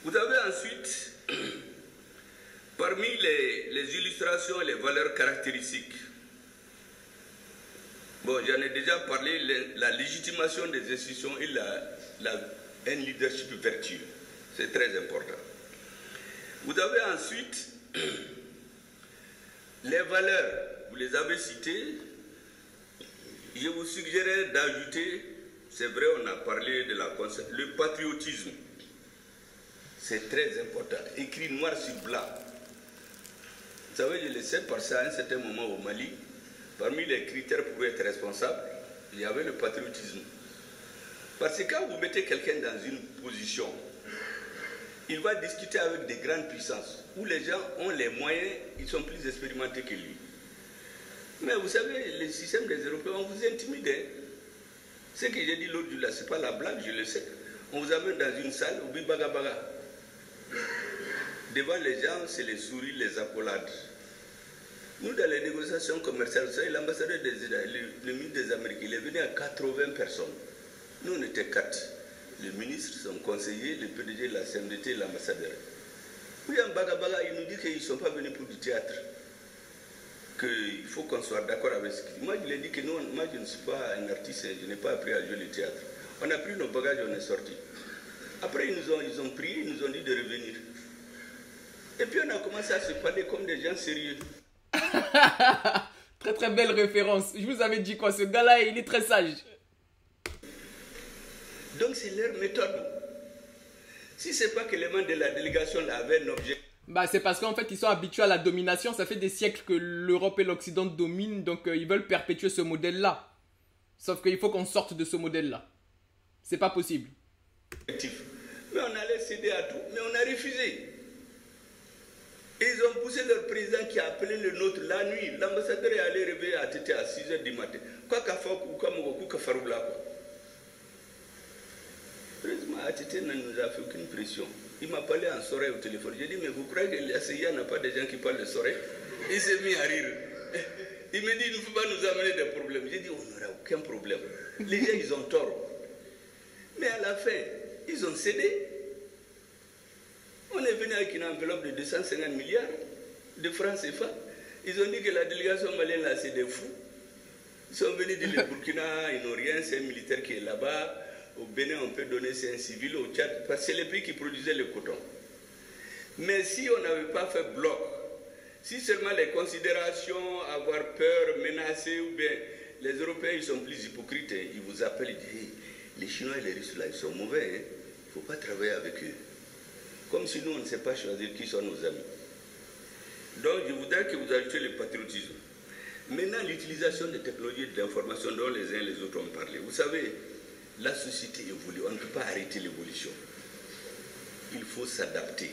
Vous avez ensuite, parmi les illustrations et les valeurs caractéristiques, bon, j'en ai déjà parlé, la légitimation des institutions et un leadership vertueux. C'est très important. Vous avez ensuite les valeurs, vous les avez citées. Je vous suggérais d'ajouter, c'est vrai, on a parlé de le patriotisme. C'est très important, écrit noir sur blanc. Vous savez, je le sais parce qu'à un certain moment au Mali, parmi les critères pour être responsable, il y avait le patriotisme. Parce que quand vous mettez quelqu'un dans une position, il va discuter avec des grandes puissances, où les gens ont les moyens, ils sont plus expérimentés que lui. Mais vous savez, le système des Européens, on vous intimide. Ce que j'ai dit l'autre jour là, ce n'est pas la blague, je le sais. On vous amène dans une salle, au bibagabaga. Devant les gens, c'est les souris, les accolades. Nous, dans les négociations commerciales, vous savez, l'ambassadeur le ministre des Américains, il est venu à 80 personnes. Nous, on était 4. Le ministre, son conseiller, le PDG de la CMDT, l'ambassadeur. Oui, en Bagabaga, il nous dit qu'ils ne sont pas venus pour du théâtre. Qu'il faut qu'on soit d'accord avec ce qu'il dit. Moi, je lui ai dit que non, moi, je ne suis pas un artiste, je n'ai pas appris à jouer le théâtre. On a pris nos bagages, on est sortis. Après, ils ont prié, ils nous ont dit de revenir. Et puis, on a commencé à se parler comme des gens sérieux. Très très belle référence. Je vous avais dit quoi, ce gars-là, il est très sage. Donc c'est leur méthode. Si ce n'est pas que les membres de la délégation avaient un objet. Bah c'est parce qu'en fait ils sont habitués à la domination. Ça fait des siècles que l'Europe et l'Occident dominent. Donc ils veulent perpétuer ce modèle-là. Sauf qu'il faut qu'on sorte de ce modèle-là. C'est pas possible. Mais on allait céder à tout. Mais on a refusé. Et ils ont poussé leur président qui a appelé le nôtre la nuit. L'ambassadeur est allé réveiller à Tété à 6 h du matin. Quoi qu'a fait ou quoi faroula quoi. Président Atité ne nous a fait aucune pression. Il m'a parlé en soirée au téléphone. J'ai dit, mais vous croyez que la CIA n'a pas de gens qui parlent de soirée? Il s'est mis à rire. Il me dit, il ne faut pas nous amener des problèmes. J'ai dit, on n'aura aucun problème. Les gens, ils ont tort. Mais à la fin, ils ont cédé. On est venu avec une enveloppe de 250 milliards de francs CFA. Ils ont dit que la délégation malienne, là, c'est des fous. Ils sont venus dire, le Burkina, ils n'ont rien, c'est un militaire qui est là-bas. Au Bénin, on peut donner, c'est un civil. Au Tchad, parce que c'est les pays qui produisaient le coton. Mais si on n'avait pas fait bloc, si seulement les considérations, avoir peur, menacer, ou bien les Européens, ils sont plus hypocrites, hein. Ils vous appellent, ils disent, hey, les Chinois et les Russes, là, ils sont mauvais, hein. Il ne faut pas travailler avec eux. Comme si nous, on ne sait pas choisir qui sont nos amis. Donc, je voudrais que vous ajoutiez le patriotisme. Maintenant, l'utilisation des technologies de l'information dont les uns et les autres ont parlé. Vous savez, la société évolue, on ne peut pas arrêter l'évolution. Il faut s'adapter.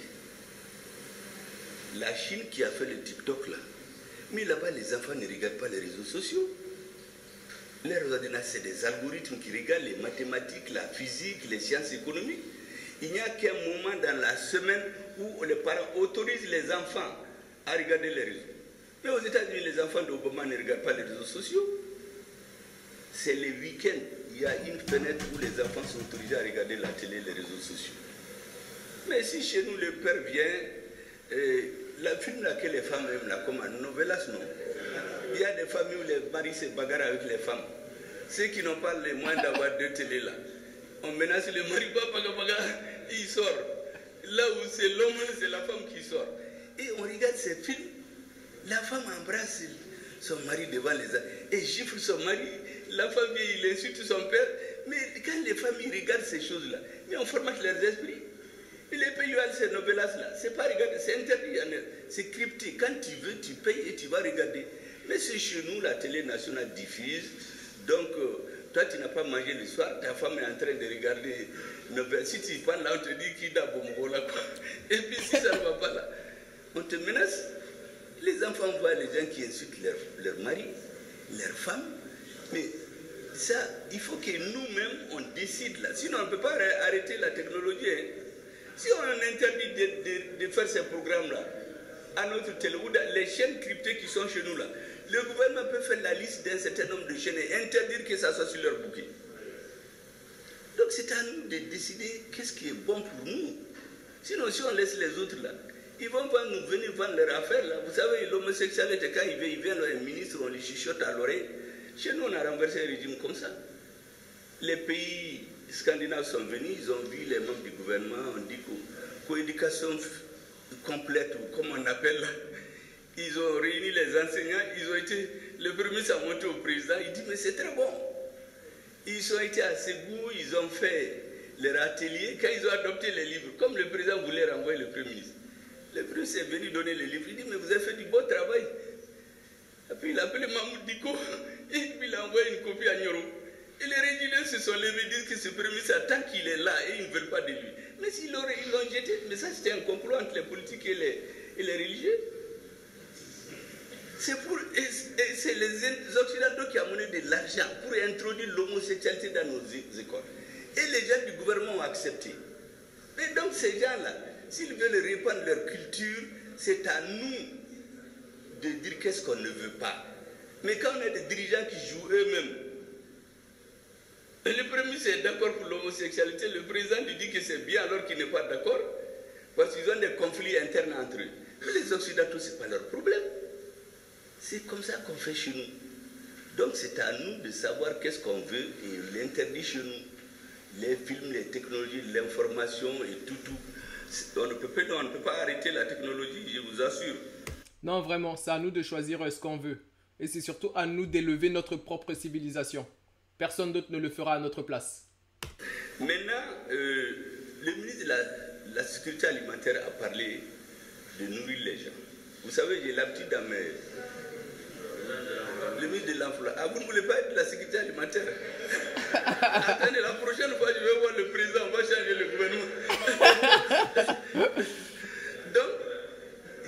La Chine qui a fait le TikTok là, mais là-bas les enfants ne regardent pas les réseaux sociaux. Leurs ordinateurs, c'est des algorithmes qui regardent les mathématiques, la physique, les sciences économiques. Il n'y a qu'un moment dans la semaine où les parents autorisent les enfants à regarder les réseaux. Mais aux États-Unis, les enfants d'Obama ne regardent pas les réseaux sociaux. C'est les week-ends. Il y a une fenêtre où les enfants sont autorisés à regarder la télé, les réseaux sociaux. Mais si chez nous le père vient, la film là que les femmes aiment là, comme un novelas, non. Il y a des familles où les maris se bagarrent avec les femmes. Ceux qui n'ont pas les moyens d'avoir deux télés là. On menace le mari, il sort. Là où c'est l'homme, c'est la femme qui sort. Et on regarde ces films, la femme embrasse son mari devant les autres et gifle son mari. La femme, il insulte son père. Mais quand les familles regardent ces choses-là, mais on formate leurs esprits. Et les pays où ces novelas-là, c'est pas regarder, c'est interdit, c'est crypté. Quand tu veux, tu payes et tu vas regarder. Mais c'est chez nous, la télé nationale diffuse. Donc, toi, tu n'as pas mangé le soir, ta femme est en train de regarder novelas. Si tu parles là, on te dit qui d'a bombo là, quoi. Et puis, si ça ne va pas là, on te menace. Les enfants voient les gens qui insultent leur mari, leur femme. Mais ça, il faut que nous-mêmes, on décide là. Sinon, on ne peut pas arrêter la technologie. Hein. Si on interdit de faire ces programmes-là, à notre télé, ou les chaînes cryptées qui sont chez nous là, le gouvernement peut faire la liste d'un certain nombre de chaînes et interdire que ça soit sur leur bouquet. Donc c'est à nous de décider qu'est-ce qui est bon pour nous. Sinon, si on laisse les autres là, ils vont nous venir vendre leur affaire là. Vous savez, l'homosexualité, quand il vient un ministre, on lui chuchote à l'oreille. Chez nous, on a renversé un régime comme ça. Les pays scandinaves sont venus, ils ont vu les membres du gouvernement, on dit coéducation complète, ou comme on appelle là. Ils ont réuni les enseignants, ils ont été, le premier ministre a monté au président, il dit mais c'est très bon. Ils ont été à Ségou, ils ont fait leur atelier, quand ils ont adopté les livres, comme le président voulait renvoyer le premier ministre. Le premier ministre est venu donner les livres, il dit mais vous avez fait du beau travail. Et puis il a appelé Mahmoud Diko, et puis il a envoyé une copie à Nyoro. Et les régionaux se sont levés, disent que ce premier ministre, tant qu'il est là, et ils ne veulent pas de lui. Mais s'ils l'ont jeté, mais ça c'était un complot entre les politiques et les religieux. C'est les Occidentaux qui ont mené de l'argent pour introduire l'homosexualité dans nos écoles. Et les gens du gouvernement ont accepté. Et donc ces gens-là, s'ils veulent répandre leur culture, c'est à nous de dire qu'est-ce qu'on ne veut pas. Mais quand on a des dirigeants qui jouent eux-mêmes, le premier ministre est d'accord pour l'homosexualité, le président lui dit que c'est bien alors qu'il n'est pas d'accord, parce qu'ils ont des conflits internes entre eux. Mais les Occidentaux, ce n'est pas leur problème. C'est comme ça qu'on fait chez nous. Donc c'est à nous de savoir qu'est-ce qu'on veut et l'interdit chez nous. Les films, les technologies, l'information et tout. On ne peut pas arrêter la technologie, je vous assure. Non, vraiment, c'est à nous de choisir ce qu'on veut. Et c'est surtout à nous d'élever notre propre civilisation. Personne d'autre ne le fera à notre place. Maintenant, le ministre de la Sécurité alimentaire a parlé de nourrir les gens. Vous savez, j'ai l'habitude dans mes... Le ministre de l'Emploi. Ah, vous ne voulez pas être de la sécurité alimentaire? Attendez, la prochaine fois, je vais voir le président, on va changer le gouvernement. Donc,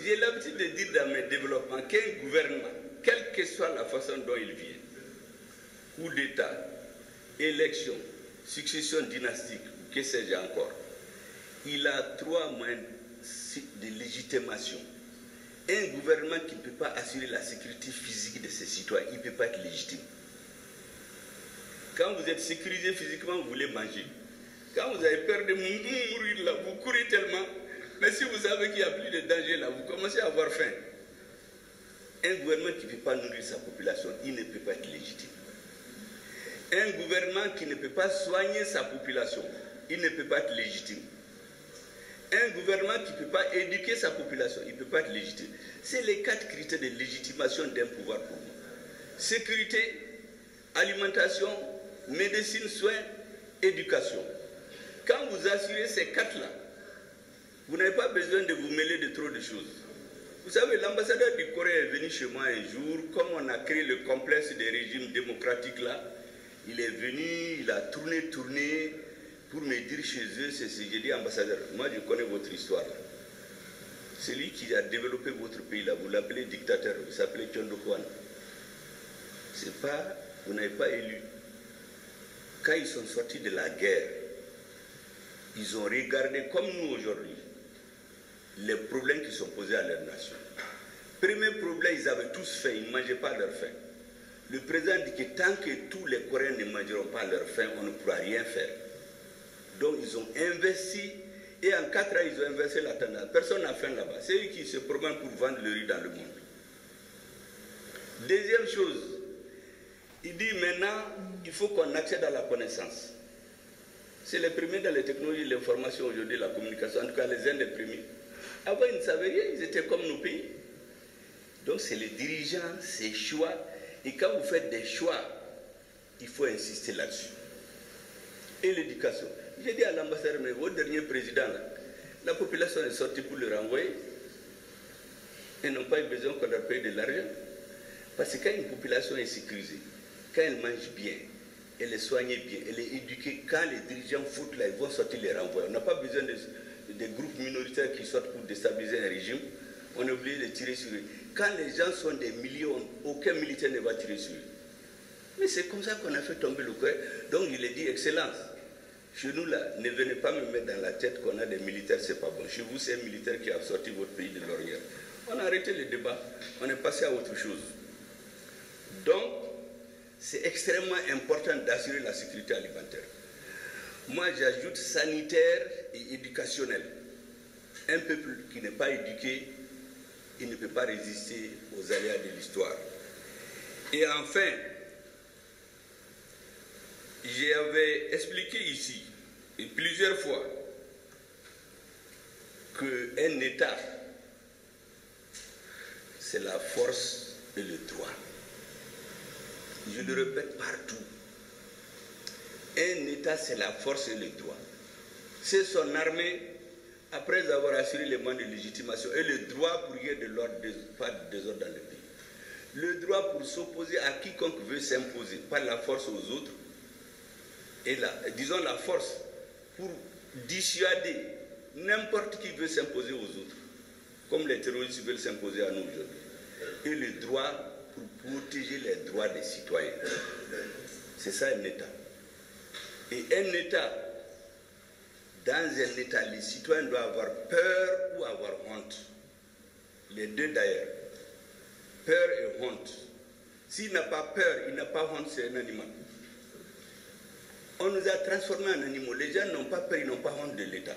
j'ai l'habitude de dire dans mes développements qu'un gouvernement, quelle que soit la façon dont il vient, coup d'État, élection, succession dynastique, que sais-je encore, il a 3 moyens de légitimation. Un gouvernement qui ne peut pas assurer la sécurité physique de ses citoyens, il ne peut pas être légitime. Quand vous êtes sécurisé physiquement, vous voulez manger. Quand vous avez peur de mourir là, vous courez tellement. Mais si vous savez qu'il n'y a plus de danger là, vous commencez à avoir faim. Un gouvernement qui ne peut pas nourrir sa population, il ne peut pas être légitime. Un gouvernement qui ne peut pas soigner sa population, il ne peut pas être légitime. Un gouvernement qui ne peut pas éduquer sa population, il ne peut pas être légitime. C'est les 4 critères de légitimation d'un pouvoir pour moi. Sécurité, alimentation, médecine, soins, éducation. Quand vous assurez ces 4-là, vous n'avez pas besoin de vous mêler de trop de choses. Vous savez, l'ambassadeur du Corée est venu chez moi un jour, comme on a créé le complexe des régimes démocratiques là, il est venu, il a tourné, pour me dire chez eux, j'ai dit ambassadeur, moi je connais votre histoire. Celui qui a développé votre pays là, vous l'appelez dictateur, il s'appelait Tchondo Kwan. C'est pas, vous n'avez pas élu. Quand ils sont sortis de la guerre, ils ont regardé comme nous aujourd'hui les problèmes qui sont posés à leur nation. Premier problème, ils avaient tous faim, ils ne mangeaient pas leur faim. Le président dit que tant que tous les Coréens ne mangeront pas leur faim, on ne pourra rien faire. Donc ils ont investi, et en 4 ans, ils ont inversé la tendance. Personne n'a faim là-bas. C'est eux qui se promènent pour vendre le riz dans le monde. Deuxième chose, il dit maintenant, il faut qu'on accède à la connaissance. C'est les premiers dans les technologies, l'information aujourd'hui, la communication, en tout cas les uns des premiers. Avant, ils ne savaient rien, ils étaient comme nos pays. Donc c'est les dirigeants, ces choix. Et quand vous faites des choix, il faut insister là-dessus. Et l'éducation. J'ai dit à l'ambassadeur, mais votre dernier président, là, la population est sortie pour le renvoyer. Ils n'ont pas eu besoin qu'on leur paye de l'argent. Parce que quand une population est sécurisée, quand elle mange bien, elle est soignée bien, elle est éduquée, quand les dirigeants foutent là, ils vont sortir les renvoyer. On n'a pas besoin de groupes minoritaires qui sortent pour déstabiliser un régime. On est obligé de tirer sur eux. Quand les gens sont des millions, aucun militaire ne va tirer sur eux. Mais c'est comme ça qu'on a fait tomber le Corée. Donc il a dit, Excellence, chez nous là, ne venez pas me mettre dans la tête qu'on a des militaires, c'est pas bon. Chez vous, c'est un militaire qui a sorti votre pays de l'orgueil. On a arrêté le débat, on est passé à autre chose. Donc, c'est extrêmement important d'assurer la sécurité alimentaire. Moi, j'ajoute sanitaire et éducationnel. Un peuple qui n'est pas éduqué, il ne peut pas résister aux aléas de l'histoire. Et enfin, j'avais expliqué ici, et plusieurs fois, qu'un État, c'est la force et le droit. Je le répète partout. Un État, c'est la force et le droit. C'est son armée, après avoir assuré les moyens de légitimation, et le droit pour qu'il y ait de l'ordre, pas de désordre dans le pays. Le droit pour s'opposer à quiconque veut s'imposer, pas la force aux autres, et disons la force pour dissuader n'importe qui veut s'imposer aux autres, comme les terroristes veulent s'imposer à nous aujourd'hui. Et le droit pour protéger les droits des citoyens. C'est ça un État. Et un État, dans un État, les citoyens doivent avoir peur ou avoir honte. Les deux d'ailleurs. Peur et honte. S'il n'a pas peur, il n'a pas honte, c'est un animal. On nous a transformés en animaux. Les gens n'ont pas peur, ils n'ont pas honte de l'État.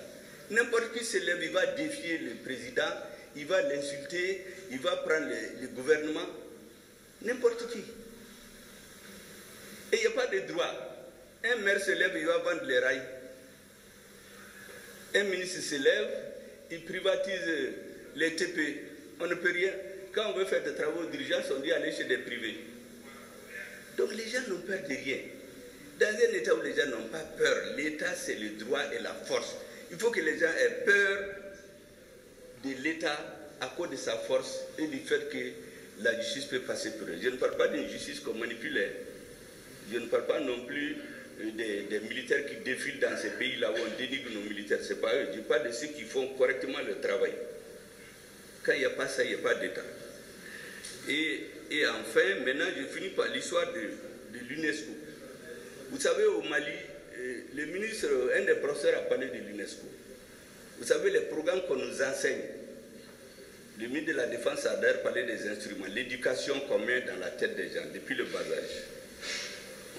N'importe qui se lève, il va défier le président, il va l'insulter, il va prendre le gouvernement. N'importe qui. Et il n'y a pas de droit. Un maire se lève, il va vendre les rails. Un ministre se lève, il privatise les TP. On ne peut rien. Quand on veut faire des travaux d'urgence, on dit aller chez des privés. Donc les gens n'ont peur de rien. Dans un État où les gens n'ont pas peur, l'État c'est le droit et la force. Il faut que les gens aient peur de l'État à cause de sa force et du fait que la justice peut passer pour eux. Je ne parle pas d'une justice qu'on manipule. Je ne parle pas non plus des militaires qui défilent dans ces pays-là où on dénigre nos militaires. Ce n'est pas eux. Je parle de ceux qui font correctement le travail. Quand il n'y a pas ça, il n'y a pas d'État. Et enfin, maintenant, je finis par l'histoire de l'UNESCO. Vous savez, au Mali, le ministre, un des professeurs a parlé de l'UNESCO. Vous savez, les programmes qu'on nous enseigne, le ministre de la Défense a d'ailleurs parlé des instruments, l'éducation qu'on met dans la tête des gens depuis le bas âge.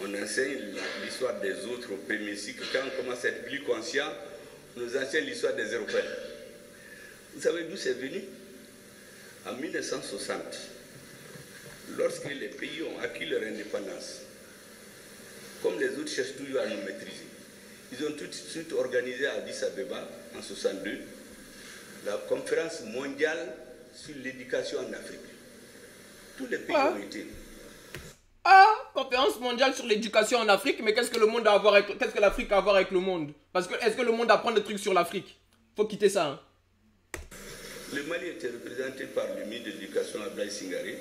On enseigne l'histoire des autres au premier cycle. Quand on commence à être plus conscient, on nous enseigne l'histoire des Européens. Vous savez d'où c'est venu? En 1960, lorsque les pays ont acquis leur indépendance, comme les autres cherchent toujours à nous maîtriser, ils ont tout de suite organisé à Addis Abeba, en 1962, la conférence mondiale sur l'éducation en Afrique. Tous les pays ont été. Ah, conférence mondiale sur l'éducation en Afrique, mais qu'est-ce que le monde a à voir avec, qu'est-ce que l'Afrique a à voir avec le monde? Parce que est-ce que le monde apprend des trucs sur l'Afrique? Faut quitter ça. Hein. Le Mali était représenté par le ministre de l'Éducation Ablaye Singaré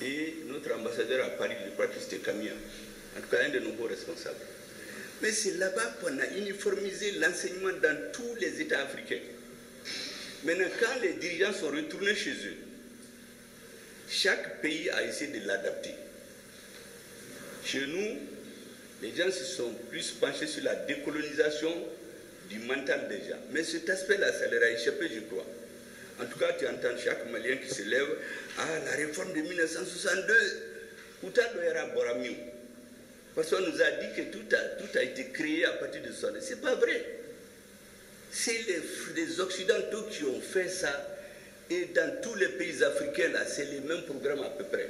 et notre ambassadeur à Paris, je crois que c'était Camilla, en tout cas un de nos hauts responsables. Mais c'est là-bas qu'on a uniformisé l'enseignement dans tous les États africains. Maintenant, quand les dirigeants sont retournés chez eux, chaque pays a essayé de l'adapter. Chez nous, les gens se sont plus penchés sur la décolonisation du mental des gens. Mais cet aspect-là, ça leur a échappé, je crois. En tout cas, tu entends chaque Malien qui se lève, ah, la réforme de 1962, Outa Doera Boramiou. Parce qu'on nous a dit que tout a été créé à partir de ça. Ce n'est pas vrai. C'est les Occidentaux qui ont fait ça. Et dans tous les pays africains, là, c'est les mêmes programmes à peu près.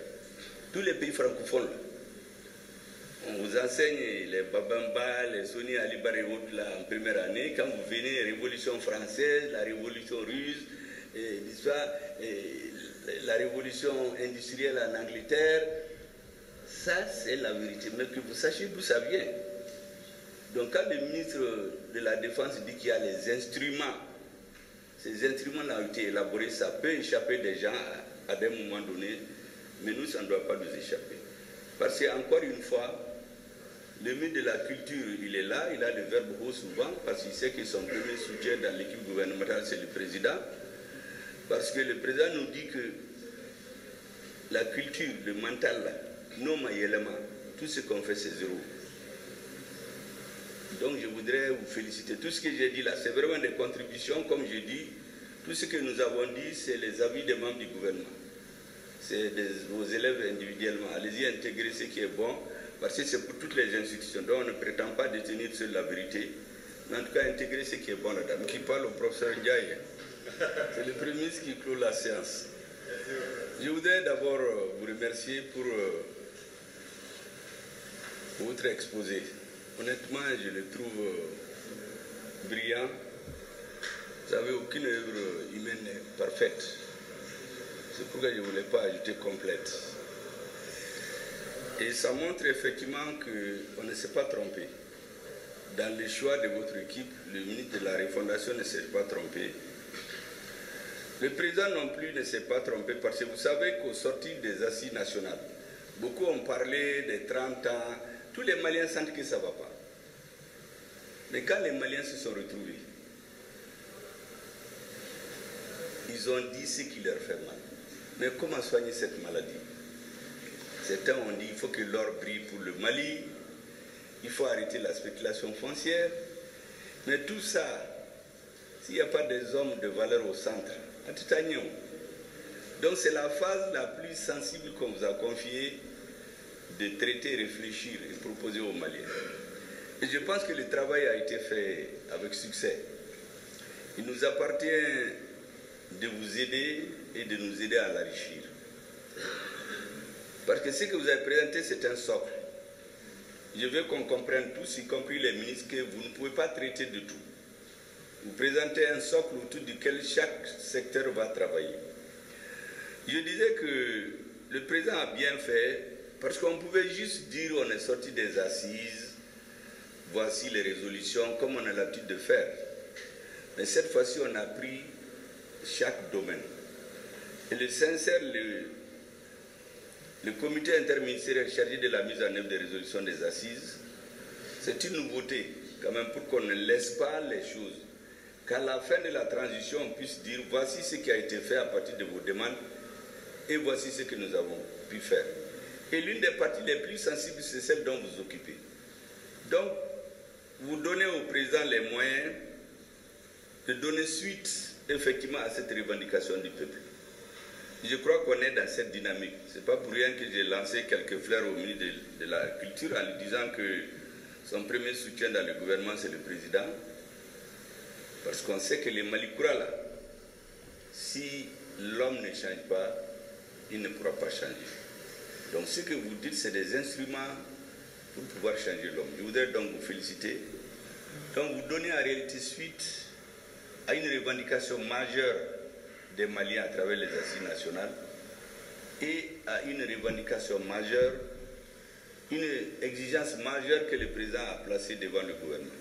Tous les pays francophones, là. On vous enseigne les Babamba, les Soni Alibar et autres là, en première année. Quand vous venez, Révolution française, la Révolution russe, l'histoire, la Révolution industrielle en Angleterre. Ça, c'est la vérité. Mais que vous sachiez d'où ça vient. Donc, quand le ministre de la Défense dit qu'il y a les instruments, ces instruments-là ont été élaborés, ça peut échapper des gens à des moments donnés, mais nous, ça ne doit pas nous échapper. Parce qu'encore une fois, le ministre de la Culture, il est là, il a le verbe haut souvent, parce qu'il sait que son premier soutien dans l'équipe gouvernementale, c'est le président. Parce que le président nous dit que la culture, le mental, non maïellement, tout ce qu'on fait, c'est zéro. Donc je voudrais vous féliciter. Tout ce que j'ai dit là, c'est vraiment des contributions, comme je dis. Tout ce que nous avons dit, c'est les avis des membres du gouvernement. C'est vos élèves individuellement. Allez-y intégrer ce qui est bon, parce que c'est pour toutes les institutions. Donc on ne prétend pas détenir seule la vérité. Mais en tout cas, intégrer ce qui est bon, la dame qui parle au professeur Ndiaye. C'est le premier ministre qui clôt la séance. Je voudrais d'abord vous remercier pour votre exposé. Honnêtement, je le trouve brillant. Vous savez, aucune œuvre humaine n'est parfaite. C'est pourquoi je ne voulais pas ajouter complète. Et ça montre effectivement qu'on ne s'est pas trompé. Dans les choix de votre équipe, le ministre de la Refondation ne s'est pas trompé. Le président non plus ne s'est pas trompé parce que vous savez qu'au sortir des assises nationales, beaucoup ont parlé des 30 ans, tous les Maliens sentent que ça ne va pas. Mais quand les Maliens se sont retrouvés, ils ont dit ce qui leur fait mal. Mais comment soigner cette maladie? Certains ont dit qu'il faut que l'or brille pour le Mali, il faut arrêter la spéculation foncière. Mais tout ça, s'il n'y a pas des hommes de valeur au centre, à tout agnon. Donc c'est la phase la plus sensible qu'on vous a confiée de traiter, réfléchir et proposer aux Maliens. Et je pense que le travail a été fait avec succès. Il nous appartient de vous aider et de nous aider à l'enrichir. Parce que ce que vous avez présenté, c'est un socle. Je veux qu'on comprenne tous, y compris les ministres, que vous ne pouvez pas traiter de tout. Vous présentez un socle autour duquel chaque secteur va travailler. Je disais que le président a bien fait, parce qu'on pouvait juste dire on est sorti des assises, voici les résolutions, comme on a l'habitude de faire. Mais cette fois-ci, on a pris chaque domaine. Et le sincère, le comité interministériel chargé de la mise en œuvre des résolutions des assises, c'est une nouveauté, quand même, pour qu'on ne laisse pas les choses. Qu'à la fin de la transition, on puisse dire voici ce qui a été fait à partir de vos demandes et voici ce que nous avons pu faire. Et l'une des parties les plus sensibles, c'est celle dont vous vous occupez. Donc, vous donnez au président les moyens de donner suite, effectivement, à cette revendication du peuple. Je crois qu'on est dans cette dynamique. Ce n'est pas pour rien que j'ai lancé quelques fleurs au ministre de la Culture en lui disant que son premier soutien dans le gouvernement, c'est le président. Parce qu'on sait que les Malikoura, là, si l'homme ne change pas, il ne pourra pas changer. Donc ce que vous dites, c'est des instruments pour pouvoir changer l'homme. Je voudrais donc vous féliciter. Donc vous donnez en réalité suite à une revendication majeure des Maliens à travers les assises nationales et à une revendication majeure, une exigence majeure que le président a placée devant le gouvernement.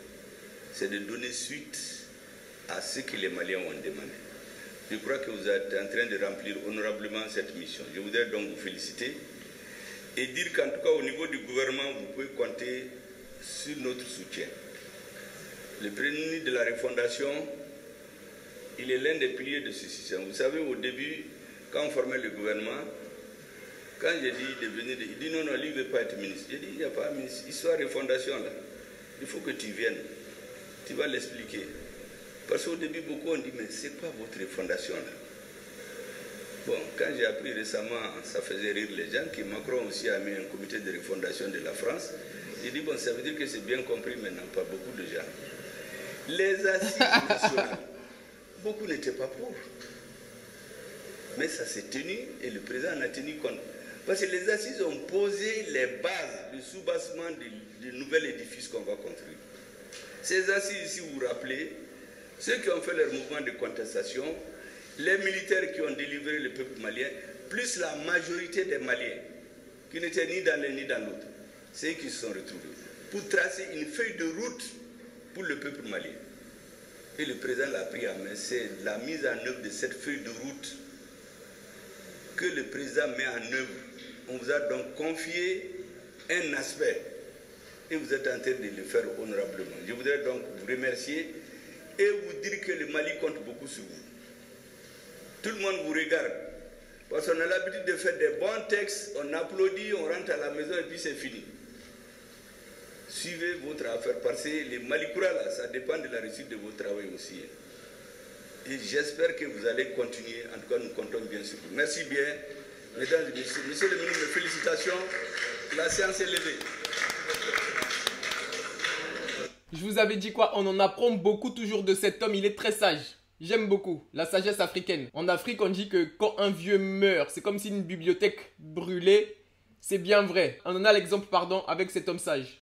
C'est de donner suite à ce que les Maliens ont demandé. Je crois que vous êtes en train de remplir honorablement cette mission. Je voudrais donc vous féliciter et dire qu'en tout cas au niveau du gouvernement, vous pouvez compter sur notre soutien. Le premier ministre de la Refondation, il est l'un des piliers de ce système. Vous savez, au début, quand on formait le gouvernement, quand j'ai dit de venir, il dit non, lui ne veut pas être ministre. J'ai dit, il n'y a pas de ministre. Histoire de fondation, là. Il faut que tu viennes. Tu vas l'expliquer. Parce qu'au début, beaucoup ont dit, mais c'est quoi votre fondation, là? Bon, quand j'ai appris récemment, ça faisait rire les gens, que Macron aussi a mis un comité de refondation de la France. J'ai dit, bon, ça veut dire que c'est bien compris maintenant par beaucoup de gens. Les assises nationales, beaucoup n'étaient pas pour. Mais ça s'est tenu et le président en a tenu compte. Parce que les assises ont posé les bases, le soubassement du nouvel édifice qu'on va construire. Ces assises, si vous vous rappelez, ceux qui ont fait leur mouvement de contestation, les militaires qui ont délivré le peuple malien, plus la majorité des Maliens, qui n'étaient ni dans l'un ni dans l'autre, c'est eux qui se sont retrouvés, pour tracer une feuille de route pour le peuple malien. Et le président l'a pris en main, c'est la mise en œuvre de cette feuille de route que le président met en œuvre. On vous a donc confié un aspect et vous êtes en train de le faire honorablement. Je voudrais donc vous remercier et vous dire que le Mali compte beaucoup sur vous. Tout le monde vous regarde. Parce qu'on a l'habitude de faire des bons textes, on applaudit, on rentre à la maison et puis c'est fini. Suivez votre affaire parce que les Malikoura, là, ça dépend de la réussite de votre travail aussi. Et j'espère que vous allez continuer. En tout cas, nous comptons bien sur vous. Merci bien, mesdames et messieurs. Monsieur le ministre, félicitations. La séance est levée. Je vous avais dit quoi? On en apprend beaucoup toujours de cet homme, il est très sage. J'aime beaucoup la sagesse africaine. En Afrique, on dit que quand un vieux meurt, c'est comme si une bibliothèque brûlait. C'est bien vrai. On en a l'exemple, pardon, avec cet homme sage.